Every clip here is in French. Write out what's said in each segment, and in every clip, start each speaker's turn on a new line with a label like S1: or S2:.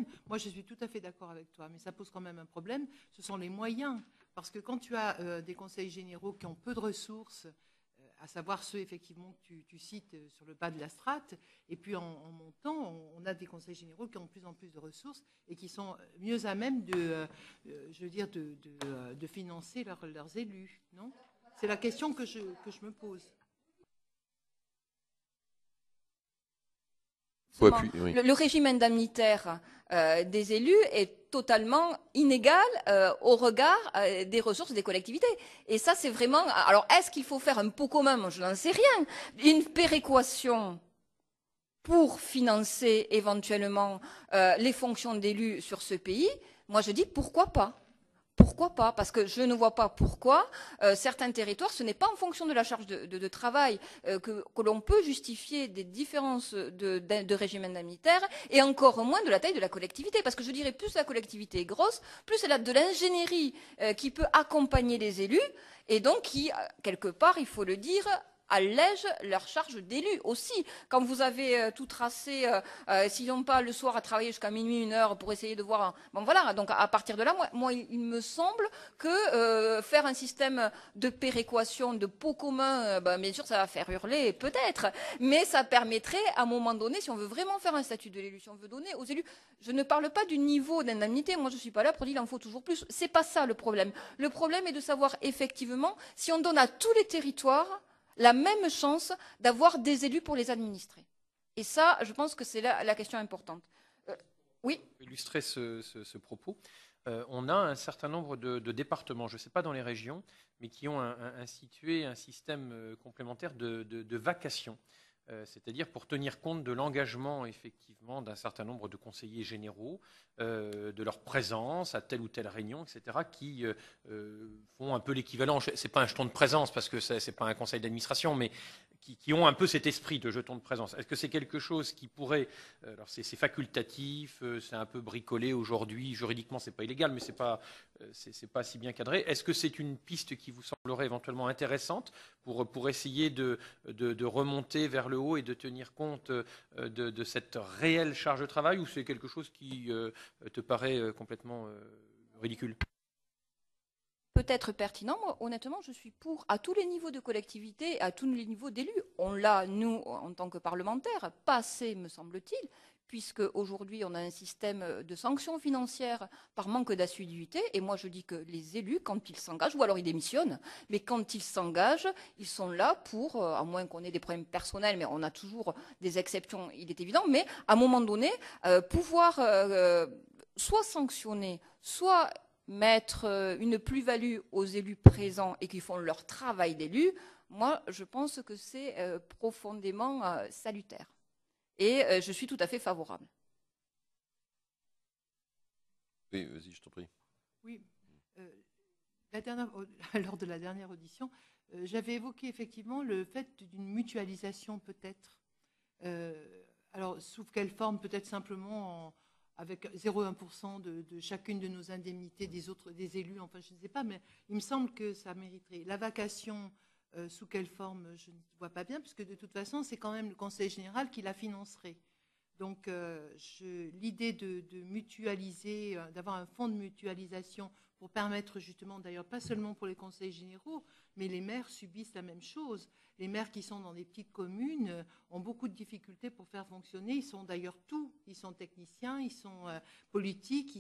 S1: problème. Moi, je suis tout à fait d'accord avec toi, mais ça pose quand même un problème. Ce sont les moyens. Parce que quand tu as des conseils généraux qui ont peu de ressources, à savoir ceux effectivement que tu cites sur le bas de la strate, et puis en montant, on a des conseils généraux qui ont de plus en plus de ressources et qui sont mieux à même je veux dire, de financer leurs élus, non? C'est la question que je me pose.
S2: Oui. Le régime indemnitaire des élus est totalement inégal au regard des ressources des collectivités. Et ça, c'est vraiment... Alors, est-ce qu'il faut faire un pot commun? Moi, je n'en sais rien. Une péréquation pour financer éventuellement les fonctions d'élus sur ce pays, moi, je dis pourquoi pas? Pourquoi pas? Parce que je ne vois pas pourquoi certains territoires, ce n'est pas en fonction de la charge de travail que l'on peut justifier des différences de régime indemnitaire et encore moins de la taille de la collectivité. Parce que je dirais plus la collectivité est grosse, plus elle a de l'ingénierie qui peut accompagner les élus et donc qui, quelque part, il faut le dire, allègent leur charge d'élus aussi. Quand vous avez tout tracé, s'ils n'ont pas le soir à travailler jusqu'à minuit, 1 heure pour essayer de voir... Bon voilà, donc à partir de là, moi il me semble que faire un système de péréquation, de pot commun, bien sûr ça va faire hurler, peut-être, mais ça permettrait à un moment donné, si on veut vraiment faire un statut de l'élu, si on veut donner aux élus... Je ne parle pas du niveau d'indemnité, moi je ne suis pas là pour dire qu'il en faut toujours plus. C'est pas ça le problème. Le problème est de savoir effectivement si on donne à tous les territoires la même chance d'avoir des élus pour les administrer. Et ça, je pense que c'est la question importante. Oui.
S3: Pour illustrer ce propos, on a un certain nombre de départements, je ne sais pas dans les régions, mais qui ont institué un système complémentaire de vacation. C'est-à-dire pour tenir compte de l'engagement effectivement d'un certain nombre de conseillers généraux, de leur présence à telle ou telle réunion, etc., qui font un peu l'équivalent. C'est pas un jeton de présence parce que c'est pas un conseil d'administration, mais qui ont un peu cet esprit de jeton de présence. Est-ce que c'est quelque chose qui pourrait... Alors c'est facultatif, c'est un peu bricolé aujourd'hui, juridiquement c'est pas illégal, mais c'est pas si bien cadré. Est-ce que c'est une piste qui vous semblerait éventuellement intéressante pour essayer de remonter vers le haut et de tenir compte de cette réelle charge de travail, ou c'est quelque chose qui te paraît complètement ridicule?
S2: Peut-être pertinent. Moi, honnêtement, je suis pour à tous les niveaux de collectivité, à tous les niveaux d'élus. On l'a, nous, en tant que parlementaires, pas assez, me semble-t-il, puisque aujourd'hui on a un système de sanctions financières par manque d'assiduité. Et moi, je dis que les élus, quand ils s'engagent, ou alors ils démissionnent, mais quand ils s'engagent, ils sont là pour, à moins qu'on ait des problèmes personnels, mais on a toujours des exceptions, il est évident, mais à un moment donné, pouvoir soit sanctionner, soit mettre une plus-value aux élus présents et qui font leur travail d'élu, moi, je pense que c'est profondément salutaire. Et je suis tout à fait favorable.
S4: Oui, vas-y, je t'en prie.
S1: Oui. Lors de la dernière audition, j'avais évoqué effectivement le fait d'une mutualisation peut-être. Alors, sous quelle forme? Peut-être simplement avec 0,1% de chacune de nos indemnités des élus, enfin je ne sais pas, mais il me semble que ça mériterait. La vacation, sous quelle forme, je ne vois pas bien, puisque de toute façon, c'est quand même le Conseil général qui la financerait. Donc l'idée de mutualiser, d'avoir un fonds de mutualisation pour permettre justement, d'ailleurs pas seulement pour les conseils généraux, mais les maires subissent la même chose. Les maires qui sont dans des petites communes ont beaucoup de difficultés pour faire fonctionner. Ils sont d'ailleurs tout. Ils sont techniciens, ils sont politiques,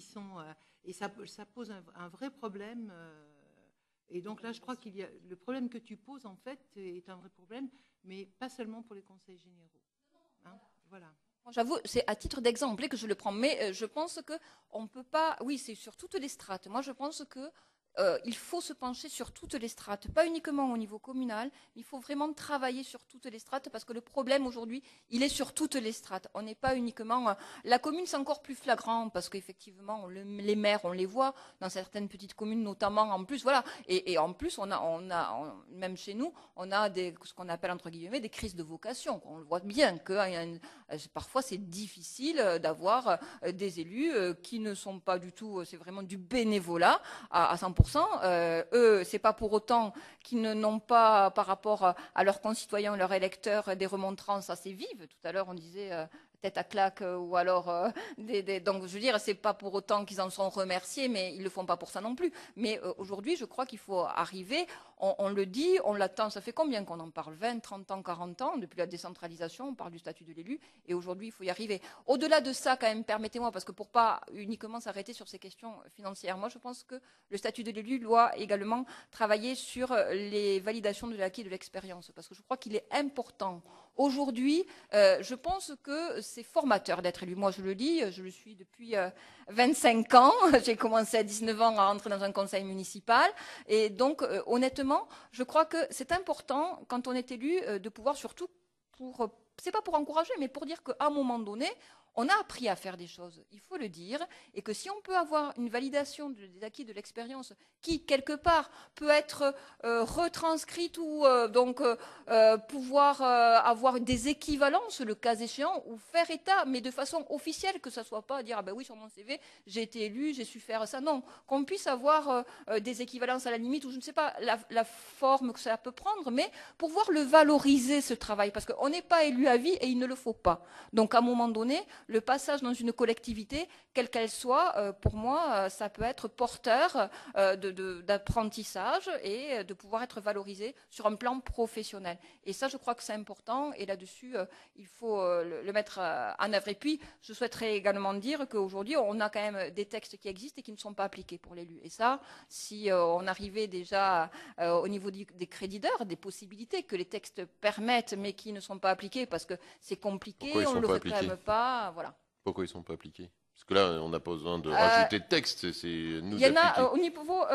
S1: et ça pose un vrai problème. Et donc là, je crois qu'il y a le problème que tu poses en fait est un vrai problème, mais pas seulement pour les conseils généraux. Hein, voilà.
S2: J'avoue, c'est à titre d'exemple que je le prends, mais je pense qu'on ne peut pas... Oui, c'est sur toutes les strates. Moi, je pense qu'il faut se pencher sur toutes les strates, pas uniquement au niveau communal, mais il faut vraiment travailler sur toutes les strates, parce que le problème aujourd'hui, il est sur toutes les strates. On n'est pas uniquement... La commune, c'est encore plus flagrant, parce qu'effectivement, les maires, on les voit dans certaines petites communes, notamment en plus, voilà. Et en plus, même chez nous, on a ce qu'on appelle, entre guillemets, des crises de vocation. On le voit bien que parfois, c'est difficile d'avoir des élus qui ne sont pas du tout... C'est vraiment du bénévolat à 100%. Eux, c'est pas pour autant qu'ils n'ont pas, par rapport à leurs concitoyens, leurs électeurs, des remontrances assez vives. Tout à l'heure, on disait tête à claque ou alors donc je veux dire, c'est pas pour autant qu'ils en sont remerciés, mais ils le font pas pour ça non plus. Mais aujourd'hui, je crois qu'il faut arriver, on le dit, on l'attend, ça fait combien qu'on en parle? 20, 30 ans, 40 ans, depuis la décentralisation, on parle du statut de l'élu, et aujourd'hui, il faut y arriver. Au-delà de ça, quand même, permettez-moi, parce que pour pas uniquement s'arrêter sur ces questions financières, moi je pense que le statut de l'élu doit également travailler sur les validations de l'acquis de l'expérience, parce que je crois qu'il est important. Aujourd'hui, je pense que c'est formateur d'être élu. Moi, je le dis, je le suis depuis 25 ans. J'ai commencé à 19 ans à entrer dans un conseil municipal. Et donc, honnêtement, je crois que c'est important, quand on est élu, de pouvoir surtout c'est pas pour encourager, mais pour dire qu'à un moment donné, on a appris à faire des choses, il faut le dire, et que si on peut avoir une validation des acquis de l'expérience qui, quelque part, peut être retranscrite ou pouvoir avoir des équivalences, le cas échéant, ou faire état, mais de façon officielle, que ça ne soit pas dire, ah ben oui, sur mon CV, j'ai été élu, j'ai su faire ça. Non, qu'on puisse avoir des équivalences à la limite, ou je ne sais pas la forme que ça peut prendre, mais pouvoir le valoriser, ce travail, parce qu'on n'est pas élu à vie et il ne le faut pas. Donc, à un moment donné, le passage dans une collectivité, quelle qu'elle soit, pour moi, ça peut être porteur d'apprentissage et de pouvoir être valorisé sur un plan professionnel. Et ça, je crois que c'est important. Et là-dessus, il faut le mettre en œuvre. Et puis, je souhaiterais également dire qu'aujourd'hui, on a quand même des textes qui existent et qui ne sont pas appliqués pour l'élu. Et ça, si on arrivait déjà au niveau des crédits d'heures, des possibilités que les textes permettent, mais qui ne sont pas appliqués parce que c'est compliqué, on ne le réclame pas. Voilà.
S4: Pourquoi ils ne sont pas appliqués? Parce que là, on n'a pas besoin de rajouter de texte, c'est nous
S2: Il y en
S4: appliquer.
S2: a au niveau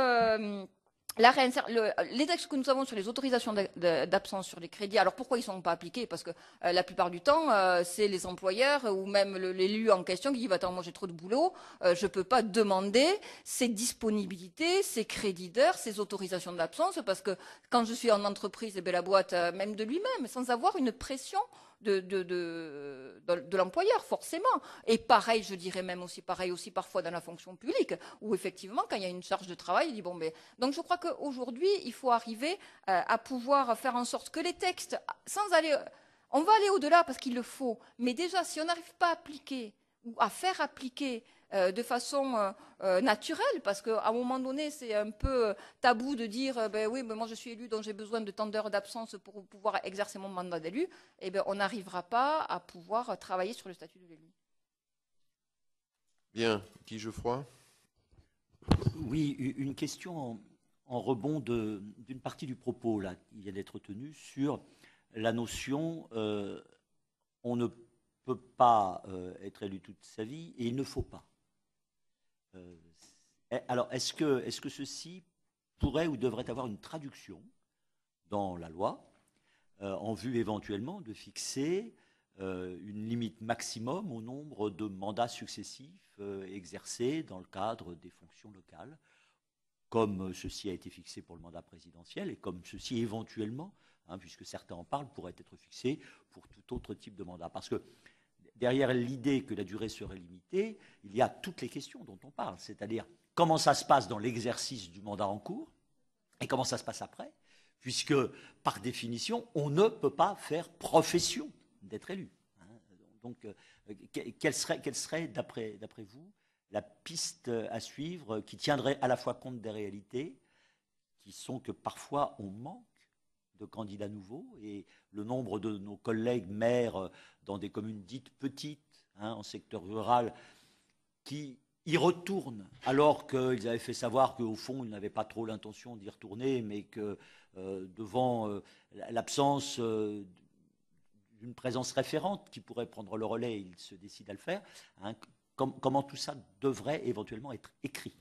S2: les textes que nous avons sur les autorisations d'absence sur les crédits, alors pourquoi ils ne sont pas appliqués? Parce que la plupart du temps, c'est les employeurs ou même l'élu en question qui dit attends, moi j'ai trop de boulot, je ne peux pas demander ces disponibilités, ces crédits d'heures, ces autorisations d'absence, parce que quand je suis en entreprise, eh bien, la boîte, même de lui-même, sans avoir une pression de l'employeur, forcément. Et pareil, je dirais même aussi pareil aussi parfois dans la fonction publique, où effectivement, quand il y a une charge de travail, il dit bon, mais donc je crois qu'aujourd'hui, il faut arriver à pouvoir faire en sorte que les textes, sans aller, on va aller au-delà parce qu'il le faut, mais déjà, si on n'arrive pas à appliquer ou à faire appliquer de façon naturelle, parce qu'à un moment donné, c'est un peu tabou de dire ben oui, mais moi je suis élu, donc j'ai besoin de tant d'heures d'absence pour pouvoir exercer mon mandat d'élu, et ben on n'arrivera pas à pouvoir travailler sur le statut de l'élu.
S4: Bien, Guy Geoffroy.
S5: Oui, une question en rebond d'une partie du propos là, qui vient d'être tenu sur la notion on ne peut pas être élu toute sa vie et il ne faut pas. Alors, est-ce que ceci pourrait ou devrait avoir une traduction dans la loi en vue éventuellement de fixer une limite maximum au nombre de mandats successifs exercés dans le cadre des fonctions locales, comme ceci a été fixé pour le mandat présidentiel et comme ceci éventuellement, puisque certains en parlent, pourrait être fixé pour tout autre type de mandat. Parce que derrière l'idée que la durée serait limitée, il y a toutes les questions dont on parle, c'est-à-dire comment ça se passe dans l'exercice du mandat en cours et comment ça se passe après, puisque par définition, on ne peut pas faire profession d'être élu. Donc, quelle serait d'après vous, la piste à suivre qui tiendrait à la fois compte des réalités, qui sont que parfois on manque de candidats nouveaux et le nombre de nos collègues maires dans des communes dites petites, en secteur rural, qui y retournent alors qu'ils avaient fait savoir qu'au fond, ils n'avaient pas trop l'intention d'y retourner, mais que devant l'absence d'une présence référente qui pourrait prendre le relais, ils se décident à le faire. Comment tout ça devrait éventuellement être écrit?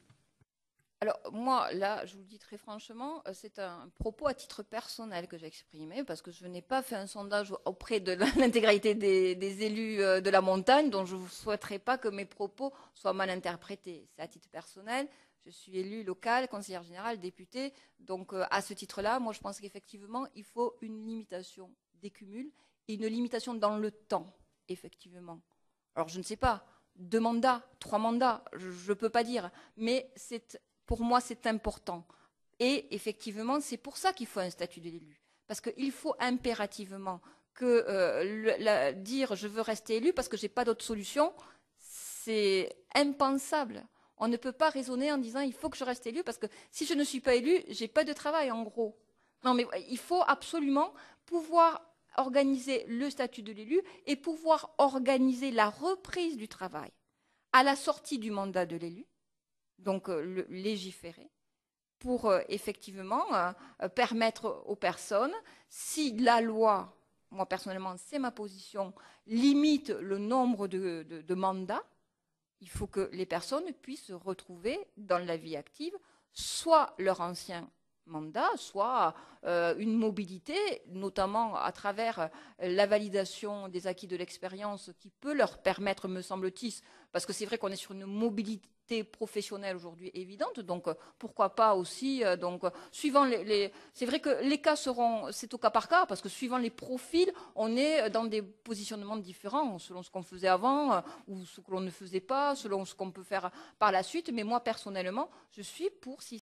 S2: Alors moi, là, je vous le dis très franchement, c'est un propos à titre personnel que j'ai exprimé parce que je n'ai pas fait un sondage auprès de l'intégralité des élus de la montagne, donc je ne souhaiterais pas que mes propos soient mal interprétés. C'est à titre personnel, je suis élue locale, conseillère générale, députée, donc à ce titre-là, moi je pense qu'effectivement, il faut une limitation des cumuls et une limitation dans le temps, effectivement. Alors je ne sais pas, 2 mandats, 3 mandats, je ne peux pas dire, mais pour moi, c'est important. Et effectivement, c'est pour ça qu'il faut un statut de l'élu. Parce qu'il faut impérativement que dire je veux rester élu parce que j'ai pas d'autre solution, c'est impensable. On ne peut pas raisonner en disant il faut que je reste élu parce que si je ne suis pas élu, j'ai pas de travail en gros. Non, mais il faut absolument pouvoir organiser le statut de l'élu et pouvoir organiser la reprise du travail à la sortie du mandat de l'élu, donc le légiférer, pour effectivement permettre aux personnes, si la loi, moi personnellement c'est ma position, limite le nombre de mandats, il faut que les personnes puissent se retrouver dans la vie active, soit leur ancien mandat, soit une mobilité, notamment à travers la validation des acquis de l'expérience qui peut leur permettre, me semble-t-il, parce que c'est vrai qu'on est sur une mobilité professionnelle aujourd'hui évidente, donc pourquoi pas aussi, suivant c'est vrai que les cas c'est au cas par cas, parce que suivant les profils, on est dans des positionnements différents, selon ce qu'on faisait avant, ou ce que l'on ne faisait pas, selon ce qu'on peut faire par la suite, mais moi personnellement, je suis pour